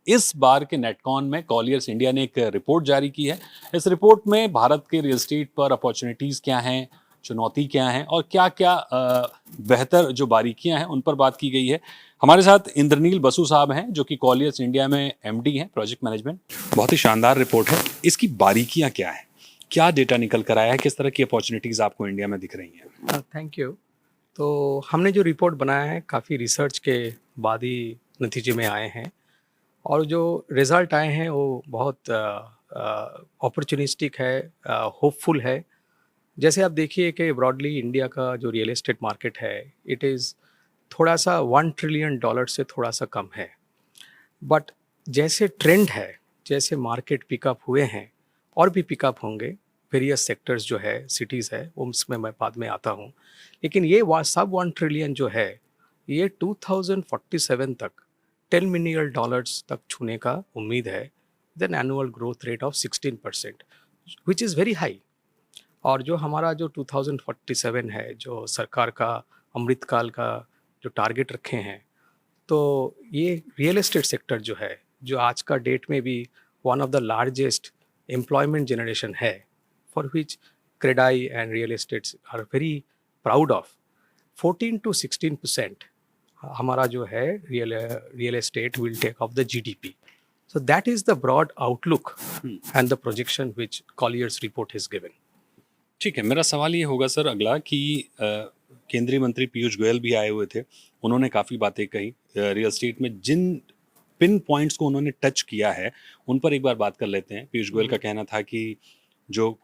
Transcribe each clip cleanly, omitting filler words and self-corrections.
इस बार के नेटकॉन में कॉलियर्स इंडिया ने एक रिपोर्ट जारी की है। इस रिपोर्ट में भारत के रियल एस्टेट पर अपॉर्चुनिटीज़ क्या हैं, चुनौती क्या हैं और क्या क्या बेहतर जो बारीकियां हैं उन पर बात की गई है। हमारे साथ इंद्रनील बसु साहब हैं जो कि कॉलियर्स इंडिया में एमडी हैं प्रोजेक्ट मैनेजमेंट। बहुत ही शानदार रिपोर्ट है। इसकी बारीकियां क्या हैं, क्या डेटा निकल कर आया है, किस तरह की अपॉर्चुनिटीज़ आपको इंडिया में दिख रही हैं? Thank you. तो हमने जो रिपोर्ट बनाया है काफ़ी रिसर्च के बाद ही नतीजे में आए हैं, और जो रिज़ल्ट आए हैं वो बहुत अपॉर्चुनिस्टिक है, होपफुल है। जैसे आप देखिए कि ब्रॉडली इंडिया का जो रियल एस्टेट मार्केट है, इट इज़ थोड़ा सा $1 ट्रिलियन से थोड़ा सा कम है। बट जैसे ट्रेंड है, जैसे मार्केट पिकअप हुए हैं और भी पिकअप होंगे, वेरियस सेक्टर्स जो है, सिटीज़ है, उसमें मैं बाद में आता हूँ। लेकिन ये सब 1 ट्रिलियन जो है, ये 2047 तक $10 मिलियन तक छूने का उम्मीद है, then annual growth rate of 16%, which is very high. और जो हमारा जो 2047 है, जो सरकार का अमृतकाल का जो टारगेट रखे हैं, तो ये रियल एस्टेट सेक्टर जो है, जो आज का डेट में भी one of the largest employment generation है, for which CREDAI and real estates are very proud of, 14 to 16% हमारा जो है real estate will take off the GDP. So that is the broad outlook and the projection which Colliers report is given. ठीक है, मेरा सवाल ये होगा sir अगला कि केंद्रीय मंत्री पीयूष गोयल भी आए हुए थे। उन्होंने काफ़ी बातें कही रियल एस्टेट में, जिन पिन पॉइंट्स को उन्होंने टच किया है उन पर एक बार बात कर लेते हैं। पीयूष गोयल का कहना था कि जो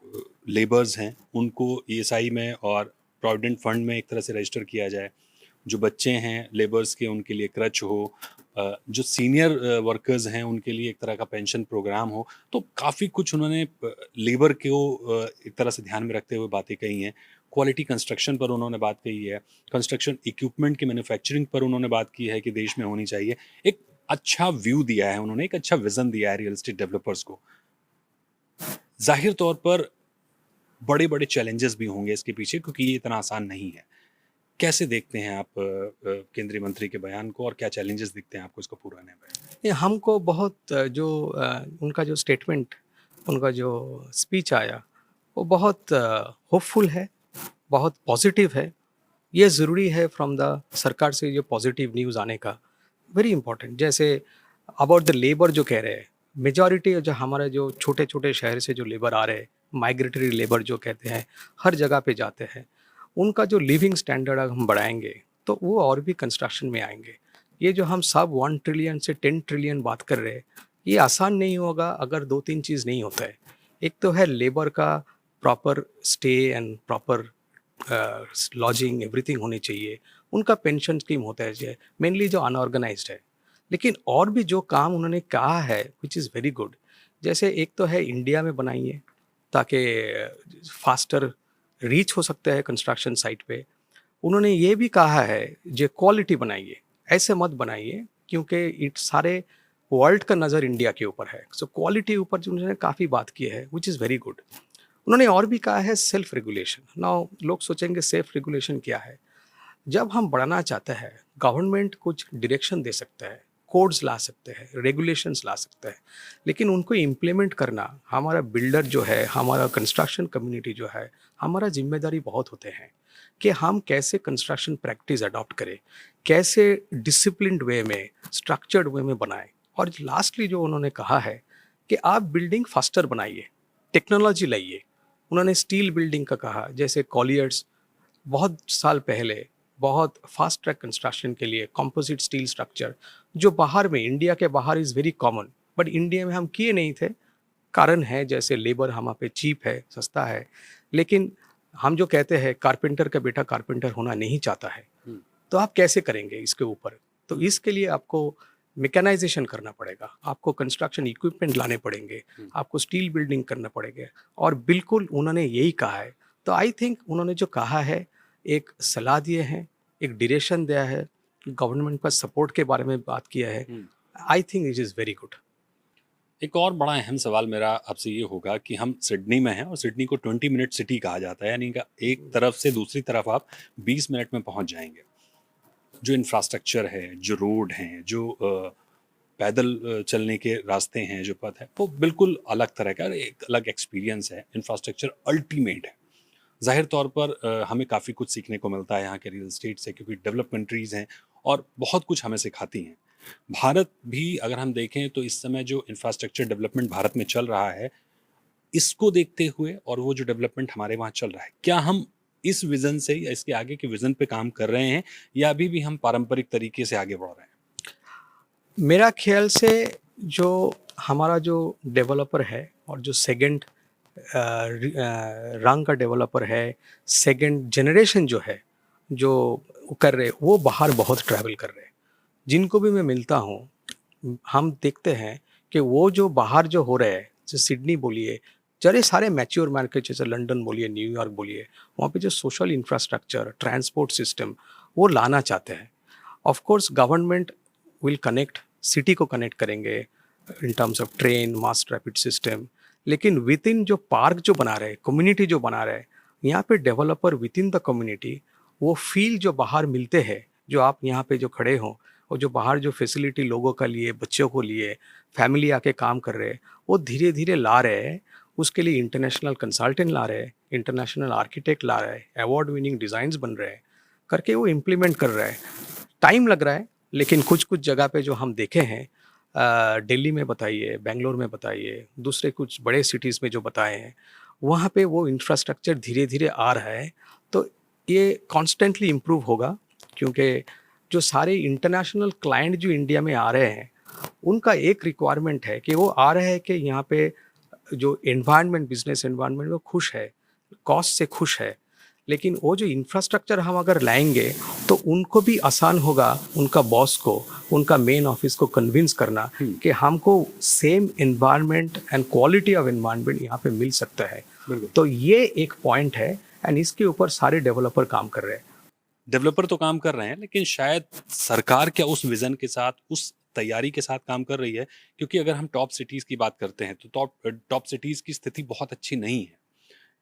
लेबर्स हैं उनको ईएसआई में और प्रोविडेंट फंड में एक तरह से रजिस्टर किया जाए, जो बच्चे हैं लेबर्स के उनके लिए क्रच हो, जो सीनियर वर्कर्स हैं उनके लिए एक तरह का पेंशन प्रोग्राम हो। तो काफ़ी कुछ उन्होंने लेबर को एक तरह से ध्यान में रखते हुए बातें कही हैं। क्वालिटी कंस्ट्रक्शन पर उन्होंने बात कही है, कंस्ट्रक्शन इक्विपमेंट की मैन्युफैक्चरिंग पर उन्होंने बात की है कि देश में होनी चाहिए। एक अच्छा व्यू दिया है उन्होंने, एक अच्छा विजन दिया है रियल एस्टेट डेवलपर्स को। जाहिर तौर पर बड़े बड़े चैलेंजेस भी होंगे इसके पीछे, क्योंकि ये इतना आसान नहीं है। कैसे देखते हैं आप केंद्रीय मंत्री के बयान को और क्या चैलेंजेस दिखते हैं आपको इसको पूरा होने में? ये हमको बहुत उनका जो स्टेटमेंट, उनका जो स्पीच आया, वो बहुत होपफुल है, बहुत पॉजिटिव है। ये ज़रूरी है फ्रॉम द सरकार से जो पॉजिटिव न्यूज़ आने का, वेरी इंपॉर्टेंट। जैसे अबाउट द लेबर जो कह रहे हैं, मेजॉरिटी जो हमारे जो छोटे छोटे शहर से जो लेबर आ रहे हैं, माइग्रेटरी लेबर जो कहते हैं, हर जगह पे जाते हैं, उनका जो लिविंग स्टैंडर्ड हम बढ़ाएंगे तो वो और भी कंस्ट्रक्शन में आएंगे। ये जो हम सब 1 ट्रिलियन से 10 ट्रिलियन बात कर रहे हैं, ये आसान नहीं होगा अगर दो तीन चीज़ नहीं होता है। एक तो है लेबर का proper stay and proper lodging, everything होनी चाहिए। उनका पेंशन स्कीम होता है मेनली जो अनऑर्गेनाइज्ड है। लेकिन और भी जो काम उन्होंने कहा है विच इज़ वेरी गुड। जैसे एक तो है इंडिया में बनाइए ताकि फास्टर रीच हो सकता है कंस्ट्रक्शन साइट पे। उन्होंने ये भी कहा है जो क्वालिटी बनाइए, ऐसे मत बनाइए, क्योंकि इट सारे वर्ल्ड का नज़र इंडिया के ऊपर है। सो क्वालिटी ऊपर जो उन्होंने काफ़ी बात की है विच इज़ वेरी गुड। उन्होंने और भी कहा है सेल्फ रेगुलेशन। नाउ लोग सोचेंगे सेल्फ रेगुलेशन क्या है। जब हम बढ़ाना चाहते हैं, गवर्नमेंट कुछ डायरेक्शन दे सकता है, कोड्स ला सकते हैं, रेगुलेशंस ला सकते हैं, लेकिन उनको इम्प्लीमेंट करना हमारा बिल्डर जो है, हमारा कंस्ट्रक्शन कम्युनिटी जो है, हमारा जिम्मेदारी बहुत होते हैं कि हम कैसे कंस्ट्रक्शन प्रैक्टिस अडॉप्ट करें, कैसे डिसिप्लिन्ड वे में, स्ट्रक्चर्ड वे में बनाएं। और लास्टली जो उन्होंने कहा है कि आप बिल्डिंग फास्टर बनाइए, टेक्नोलॉजी लाइए। उन्होंने स्टील बिल्डिंग का कहा, जैसे कॉलियर्स बहुत साल पहले बहुत फास्ट ट्रैक कंस्ट्रक्शन के लिए कंपोजिट स्टील स्ट्रक्चर जो बाहर में, इंडिया के बाहर is very common, but India में हम किए नहीं थे। कारण है जैसे लेबर हमारे पे चीप है, सस्ता है। लेकिन हम जो कहते हैं कारपेंटर का बेटा कारपेंटर होना नहीं चाहता है, तो आप कैसे करेंगे इसके ऊपर? तो इसके लिए आपको मैकेनाइजेशन करना पड़ेगा, आपको कंस्ट्रक्शन इक्विपमेंट लाने पड़ेंगे, आपको स्टील बिल्डिंग करना पड़ेगा। और बिल्कुल उन्होंने यही कहा है। तो आई थिंक उन्होंने जो कहा है, एक सलाह दिए हैं, एक डायरेक्शन दिया है, गवर्नमेंट का सपोर्ट के बारे में बात किया है। I think it is very good. एक और बड़ा अहम सवाल मेरा आपसे ये होगा कि हम सिडनी में हैं और सिडनी को 20 मिनट सिटी कहा जाता है, यानी कि एक तरफ से दूसरी तरफ आप 20 मिनट में पहुंच जाएंगे। जो इंफ्रास्ट्रक्चर है, जो रोड हैं, जो पैदल चलने के रास्ते हैं, जो पथ है, वो बिल्कुल अलग तरह का, एक अलग एक्सपीरियंस है। इंफ्रास्ट्रक्चर अल्टीमेट है। ज़ाहिर तौर पर हमें काफ़ी कुछ सीखने को मिलता है यहाँ के रियल एस्टेट से, क्योंकि डेवलप कंट्रीज़ हैं और बहुत कुछ हमें सिखाती हैं। भारत भी अगर हम देखें तो इस समय जो इंफ्रास्ट्रक्चर डेवलपमेंट भारत में चल रहा है, इसको देखते हुए और वो जो डेवलपमेंट हमारे वहाँ चल रहा है, क्या हम इस विज़न से या इसके आगे के विज़न पे काम कर रहे हैं, या अभी भी हम पारंपरिक तरीके से आगे बढ़ रहे हैं? मेरा ख्याल से जो हमारा जो डेवलपर है और जो सेकंड रंग का डेवलपर है, सेकंड जनरेशन जो है, जो कर रहे, वो बाहर बहुत ट्रैवल कर रहे हैं। जिनको भी मैं मिलता हूँ, हम देखते हैं कि वो जो बाहर जो हो रहे हैं, जैसे सिडनी बोलिए, जरे सारे मैच्योर मार्केट जैसे लंदन बोलिए, न्यूयॉर्क बोलिए, वहाँ पे जो सोशल इंफ्रास्ट्रक्चर, ट्रांसपोर्ट सिस्टम वो लाना चाहते हैं। Of course government will connect, city को कनेक्ट करेंगे in terms of train, mass rapid system, लेकिन विद इन जो पार्क जो बना रहे, कम्युनिटी जो बना रहे, यहाँ पे developer with in the community वो फील जो बाहर मिलते हैं, जो आप यहाँ पे जो खड़े हों, और जो बाहर जो फैसिलिटी लोगों का लिए, बच्चों को लिए, फैमिली आके काम कर रहे हैं, वो धीरे धीरे ला रहे हैं। उसके लिए इंटरनेशनल कंसल्टेंट ला रहे हैं, इंटरनेशनल आर्किटेक्ट ला रहे हैं, अवार्ड विनिंग डिज़ाइंस बन रहे हैं, करके वो इम्प्लीमेंट कर रहा है। टाइम लग रहा है, लेकिन कुछ कुछ जगह पे जो हम देखे हैं, दिल्ली में बताइए, बेंगलोर में बताइए, दूसरे कुछ बड़े सिटीज़ में जो बताए हैं, वहाँ पे वो इंफ्रास्ट्रक्चर धीरे धीरे आ रहा है। तो ये कॉन्स्टेंटली इम्प्रूव होगा, क्योंकि जो सारे इंटरनेशनल क्लाइंट जो इंडिया में आ रहे हैं, उनका एक रिक्वायरमेंट है कि वो आ रहे हैं कि यहाँ पे जो एनवायरनमेंट, बिजनेस एनवायरनमेंट, वो खुश है, कॉस्ट से खुश है। लेकिन वो जो इंफ्रास्ट्रक्चर हम अगर लाएंगे तो उनको भी आसान होगा, उनका बॉस को, उनका मेन ऑफिस को कन्विंस करना कि हमको same environment and quality of environment यहाँ पे मिल सकता है। तो ये एक पॉइंट है, एंड इसके ऊपर सारे डेवलपर काम कर रहे हैं। डेवलपर तो काम कर रहे हैं, लेकिन शायद सरकार क्या उस विजन के साथ, उस तैयारी के साथ काम कर रही है? क्योंकि अगर हम टॉप सिटीज की बात करते हैं तो टॉप सिटीज की स्थिति बहुत अच्छी नहीं है।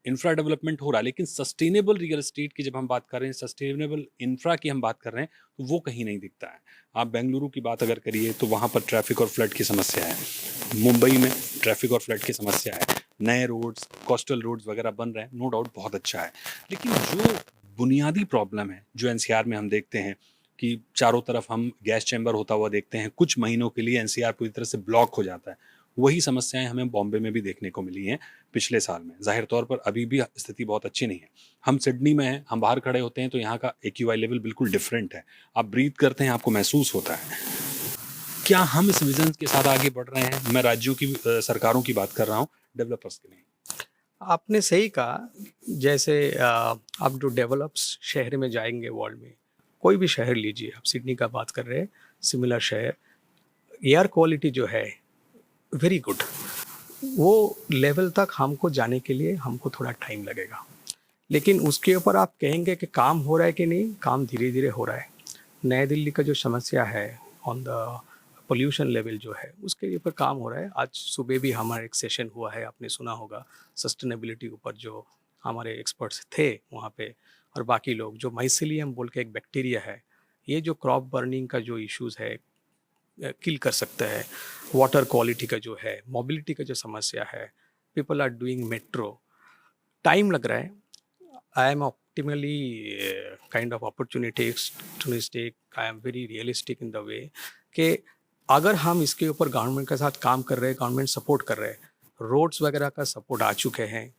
इंफ्रा डेवलपमेंट हो रहा है, लेकिन सस्टेनेबल रियल एस्टेट की जब हम बात कर रहे हैं, सस्टेनेबल इंफ्रा की हम बात कर रहे हैं, तो वो कहीं नहीं दिखता है। आप बेंगलुरु की बात अगर करिए तो वहाँ पर ट्रैफिक और फ्लड की समस्या है। मुंबई में ट्रैफिक और फ्लड की समस्या है। नए रोड्स, कोस्टल रोड्स वगैरह बन रहे हैं, नो डाउट बहुत अच्छा है। लेकिन जो बुनियादी प्रॉब्लम है, जो एनसीआर में हम देखते हैं कि चारों तरफ हम गैस चैम्बर होता हुआ देखते हैं, कुछ महीनों के लिए एनसीआर पूरी तरह से ब्लॉक हो जाता है, वही समस्याएं हमें बॉम्बे में भी देखने को मिली हैं पिछले साल में। जाहिर तौर पर अभी भी स्थिति बहुत अच्छी नहीं है। हम सिडनी में हैं, हम बाहर खड़े होते हैं तो यहाँ का AQI लेवल बिल्कुल डिफरेंट है। आप ब्रीथ करते हैं, आपको महसूस होता है। क्या हम इस विजन के साथ आगे बढ़ रहे हैं? मैं राज्यों की, सरकारों की बात कर रहा हूँ, डेवलपर्स की नहीं। आपने सही कहा। जैसे आप जो डेवलप्स शहर में जाएंगे वर्ल्ड में, कोई भी शहर लीजिए, आप सिडनी का बात कर रहे हैं, सिमिलर शहर, एयर क्वालिटी जो है वेरी गुड, वो लेवल तक हमको जाने के लिए हमको थोड़ा टाइम लगेगा। लेकिन उसके ऊपर आप कहेंगे कि काम हो रहा है कि नहीं, काम धीरे धीरे हो रहा है। नई दिल्ली का जो समस्या है ऑन द पोल्यूशन लेवल जो है, उसके ऊपर काम हो रहा है। आज सुबह भी हमारा एक सेशन हुआ है, आपने सुना होगा, सस्टेनेबिलिटी ऊपर, जो हमारे एक्सपर्ट्स थे वहाँ पे, और बाकी लोग, जो माइसिलियम बोल के एक बैक्टीरिया है, ये जो क्रॉप बर्निंग का जो इश्यूज़ है किल कर सकता है, वाटर क्वालिटी का जो है, मोबिलिटी का जो समस्या है, people are doing metro, time लग रहा है। I am optimally kind of opportunistic, I am very realistic in the way कि अगर हम इसके ऊपर गवर्नमेंट के साथ काम कर रहे हैं, गवर्नमेंट सपोर्ट कर रहे हैं, रोड्स वगैरह का सपोर्ट आ चुके हैं,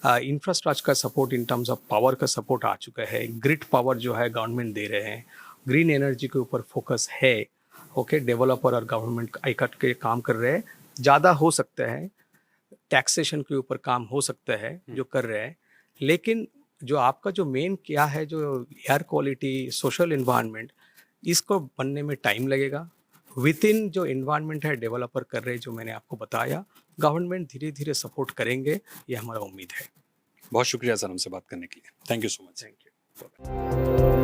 इंफ्रास्ट्रक्चर का support in terms of power का सपोर्ट आ चुका है, ग्रिड पावर जो है गवर्नमेंट दे रहे हैं, ग्रीन एनर्जी के ऊपर फोकस है। ओके, डेवलपर और गवर्नमेंट इकट्ठ के काम कर रहे हैं, ज़्यादा हो सकता है, टैक्सेशन के ऊपर काम हो सकता है जो कर रहे हैं। लेकिन जो आपका जो मेन क्या है, जो एयर क्वालिटी, सोशल इन्वायरमेंट, इसको बनने में टाइम लगेगा। विद इन जो इन्वायरमेंट है डेवलपर कर रहे हैं, जो मैंने आपको बताया, गवर्नमेंट धीरे धीरे सपोर्ट करेंगे, ये हमारा उम्मीद है। बहुत शुक्रिया सर हमसे बात करने के लिए। Thank you so much. Thank you.